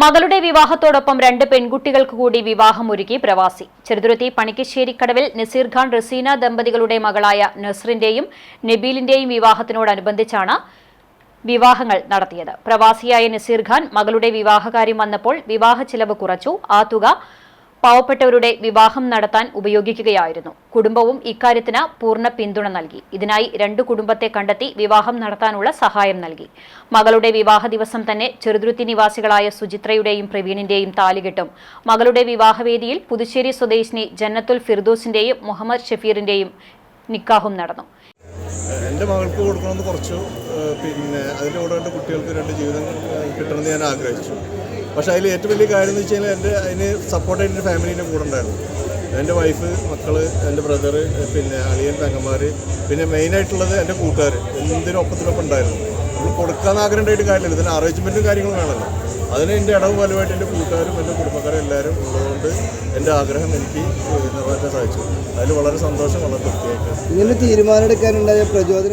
മകളുടെ വിവാഹത്തോടൊപ്പം 2 പെൺകുട്ടികൾക്ക് കൂടി വിവാഹമൊരുക്കി പ്രവാസി. ചെറുതുരുത്തി പണിക്കശ്ശേരിക്കടവിൽ നസീർ ഖാൻ റസീന ദമ്പതികളുടെ മകളായ നസ്റിന്റെയും നബീലിന്റെയും വിവാഹത്തിനോടനുബന്ധിച്ചാണ് വിവാഹങ്ങൾ നടത്തിയത്. പ്രവാസിയായ നസീർ ഖാൻ മകളുടെ വിവാഹകാര്യം വന്നപ്പോൾ വിവാഹ ചിലവ് കുറച്ചു. ആ തുക പാവപ്പെട്ടവരുടെ വിവാഹം നടത്താൻ ഉപയോഗിക്കുകയായിരുന്നു. കുടുംബവും ഇക്കാര്യത്തിന് പൂർണ്ണ പിന്തുണ നൽകി. ഇതിനായി 2 കുടുംബത്തെ കണ്ടെത്തി വിവാഹം നടത്താനുള്ള സഹായം നൽകി. മകളുടെ വിവാഹ ദിവസം തന്നെ ചെറുതുരുത്തി നിവാസികളായ സുചിത്രയുടെയും പ്രവീണിന്റെയും താലികെട്ടും മകളുടെ വിവാഹവേദിയിൽ പുതുശ്ശേരി സ്വദേശിനി ജന്നത്തുൽ ഫിർദോസിന്റെയും മുഹമ്മദ് ഷഫീറിന്റെയും നിക്കാഹും നടന്നു. എൻ്റെ മകൾക്ക് കൊടുക്കണമെന്ന് കുറച്ചു, അതിൻ്റെ കൂടെ 2 കുട്ടികൾക്ക് 2 ജീവിതം കിട്ടണമെന്ന് ഞാൻ ആഗ്രഹിച്ചു. പക്ഷേ അതിൽ ഏറ്റവും വലിയ കാര്യം എന്ന് വെച്ച് കഴിഞ്ഞാൽ അതിന് സപ്പോർട്ടായിട്ട് എൻ്റെ ഫാമിലീൻ്റെ കൂടെ ഉണ്ടായിരുന്നു. എൻ്റെ വൈഫ്, മക്കൾ, എൻ്റെ ബ്രദർ, അളിയൻ, പെങ്ങന്മാർ, പിന്നെ മെയിനായിട്ടുള്ളത് എൻ്റെ കൂട്ടുകാർ എന്തിനും ഒപ്പത്തിനൊപ്പം ഉണ്ടായിരുന്നു. നമ്മൾ കൊടുക്കാൻ ആഗ്രഹം ഉണ്ടായിട്ട് കാര്യമില്ല, ഇതിന് അറേഞ്ച്മെൻറ്റും കാര്യങ്ങളും വേണമല്ലോ. അതിന് എൻ്റെ ഇടവും ഫലമായിട്ട് എൻ്റെ കൂട്ടുകാരും എൻ്റെ കുടുംബക്കാരും എല്ലാവരും ഉള്ളതുകൊണ്ട് എൻ്റെ ആഗ്രഹം എനിക്ക് നിറവേറ്റാൻ സാധിച്ചു. അതിൽ വളരെ സന്തോഷം, വളരെ തൃപ്തിയായിട്ട്. ഇങ്ങനെ തീരുമാനം എടുക്കാനുണ്ടായ പ്രചോദനം